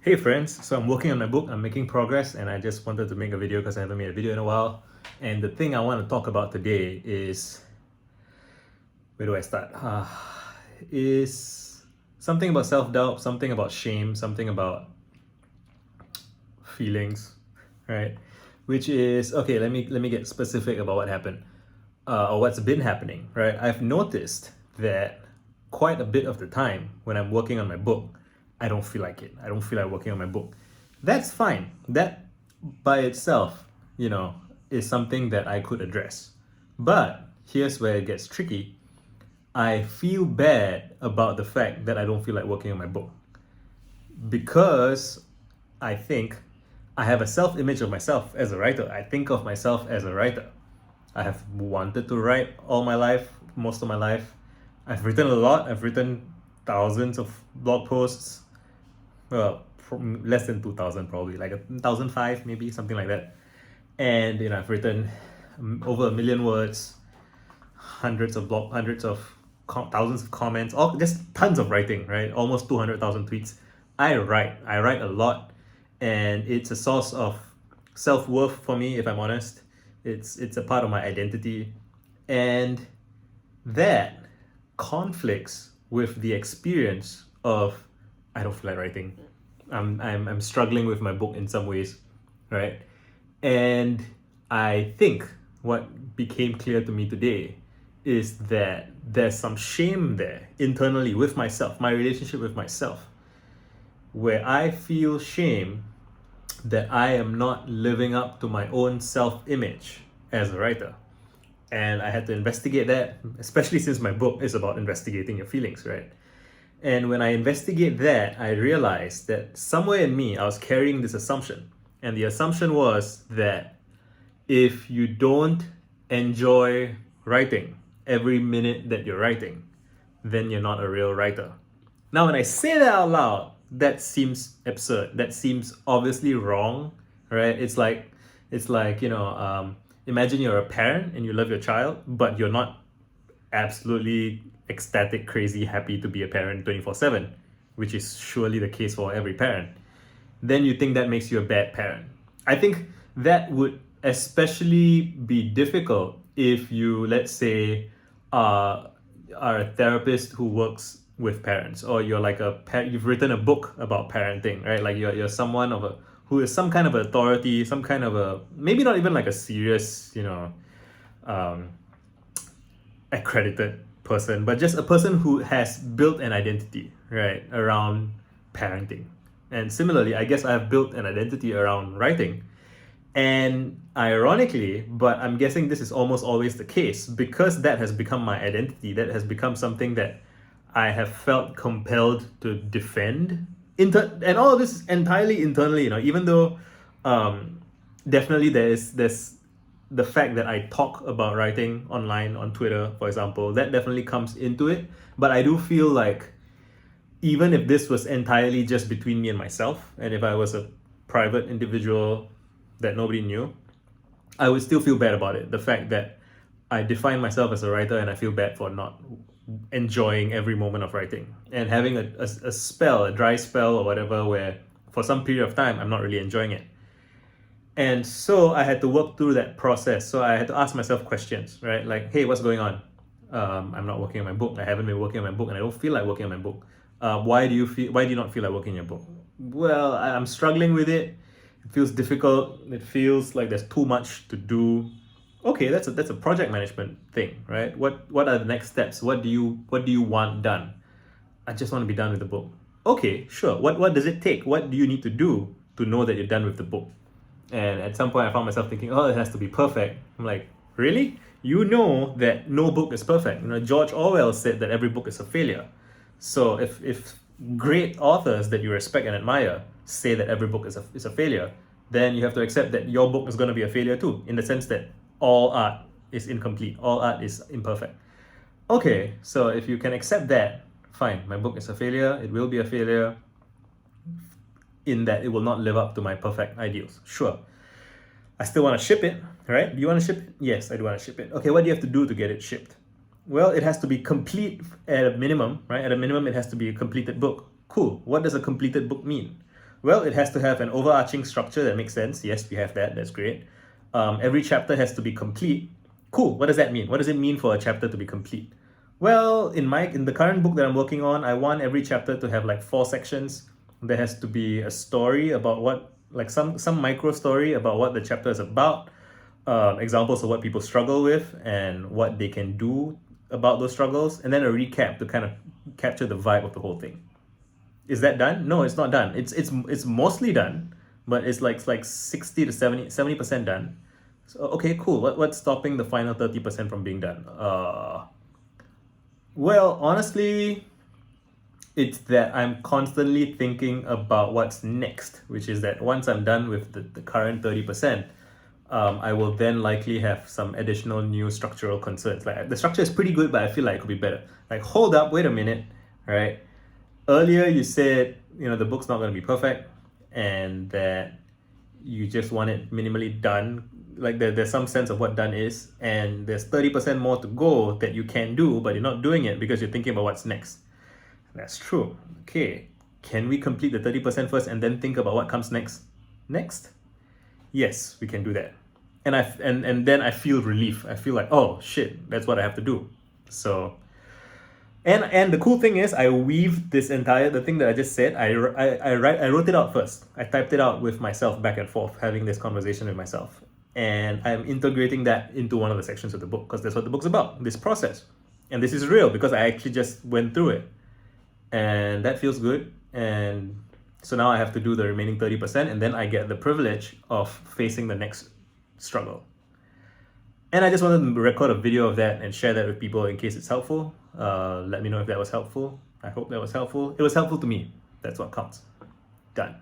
Hey friends, so I'm working on my book, I'm making progress, and I just wanted to make a video because I haven't made a video in a while. And the thing I want to talk about today is, where do I start? Is something about self-doubt, something about shame, something about feelings, right? Which is, okay, let me get specific about what happened, or what's been happening, right? I've noticed that quite a bit of the time when I'm working on my book, I don't feel like it. I don't feel like working on my book. That's fine. That by itself, is something that I could address. But here's where it gets tricky. I feel bad about the fact that I don't feel like working on my book because I think I have a self image of myself as a writer. I think of myself as a writer. I have wanted to write all my life, most of my life. I've written a lot. I've written thousands of blog posts. Well, less than 2,000 probably, like 1,005 maybe, something like that. And I've written over 1 million words, hundreds of thousands of comments, all just tons of writing, right? Almost 200,000 tweets. I write a lot, and it's a source of self-worth for me, if I'm honest. It's a part of my identity, and that conflicts with the experience of I don't feel like writing. I'm struggling with my book in some ways, right? And I think what became clear to me today is that there's some shame there internally with myself, my relationship with myself, where I feel shame that I am not living up to my own self-image as a writer. And I had to investigate that, especially since my book is about investigating your feelings, right? And when I investigate that, I realized that somewhere in me, I was carrying this assumption. And the assumption was that if you don't enjoy writing every minute that you're writing, then you're not a real writer. Now, when I say that out loud, that seems absurd. That seems obviously wrong, right? It's like imagine you're a parent and you love your child, but you're not absolutely ecstatic, crazy, happy to be a parent 24/7, which is surely the case for every parent. Then you think that makes you a bad parent. I think that would especially be difficult if you, let's say, are a therapist who works with parents, or you're like you've written a book about parenting, right? Like you're someone who is some kind of authority, some kind of a, maybe not even like a serious, um, accredited person, but just a person who has built an identity, right, around parenting. And similarly, I guess I have built an identity around writing. And ironically, but I'm guessing this is almost always the case, because that has become my identity, that has become something that I have felt compelled to defend. And all of this is entirely internally, even though definitely there's the fact that I talk about writing online on Twitter, for example, that definitely comes into it. But I do feel like even if this was entirely just between me and myself, and if I was a private individual that nobody knew, I would still feel bad about it. The fact that I define myself as a writer and I feel bad for not enjoying every moment of writing and having a spell, a dry spell or whatever, where for some period of time I'm not really enjoying it. And so I had to work through that process. So I had to ask myself questions, right? Like, hey, what's going on? I'm not working on my book. I haven't been working on my book, and I don't feel like working on my book. Why do you not feel like working on your book? Well, I'm struggling with it. It feels difficult. It feels like there's too much to do. Okay, that's a project management thing, right? What are the next steps? What do you want done? I just want to be done with the book. Okay, sure. What does it take? What do you need to do to know that you're done with the book? And at some point, I found myself thinking, oh, it has to be perfect. I'm like, really? You know that no book is perfect. George Orwell said that every book is a failure. So if great authors that you respect and admire say that every book is a failure, then you have to accept that your book is going to be a failure too, in the sense that all art is incomplete, all art is imperfect. Okay, so if you can accept that, fine, my book is a failure, it will be a failure, in that it will not live up to my perfect ideals. Sure. I still want to ship it, right? Do you want to ship it? Yes, I do want to ship it. Okay, what do you have to do to get it shipped? Well, it has to be complete at a minimum, right? At a minimum, it has to be a completed book. Cool. What does a completed book mean? Well, it has to have an overarching structure that makes sense. Yes, we have that. That's great. Every chapter has to be complete. Cool. What does that mean? What does it mean for a chapter to be complete? Well, in the current book that I'm working on, I want every chapter to have like 4 sections. There has to be a story about what, like some micro story about what the chapter is about, examples of what people struggle with and what they can do about those struggles, and then a recap to kind of capture the vibe of the whole thing. Is that done? No, it's not done. It's mostly done, but it's like 60 to 70% done. So okay, cool. What's stopping the final 30% from being done? Well, honestly, it's that I'm constantly thinking about what's next, which is that once I'm done with the current 30%, I will then likely have some additional new structural concerns. Like the structure is pretty good, but I feel like it could be better. Like, hold up, wait a minute, right? Earlier you said, the book's not going to be perfect and that you just want it minimally done. Like there's some sense of what done is, and there's 30% more to go that you can do, but you're not doing it because you're thinking about what's next. That's true. Okay. Can we complete the 30% first and then think about what comes next? Next? Yes, we can do that. And then I feel relief. I feel like, oh shit, that's what I have to do. So and the cool thing is, I weaved the thing that I just said. I wrote it out first. I typed it out with myself back and forth, having this conversation with myself, and I'm integrating that into one of the sections of the book because that's what the book's about. This process, and this is real because I actually just went through it, and that feels good. And so now I have to do the remaining 30%, and then I get the privilege of facing the next struggle. And I just wanted to record a video of that and share that with people in case it's helpful. Let me know if that was helpful. I hope that was helpful. It was helpful to me. That's what counts. Done.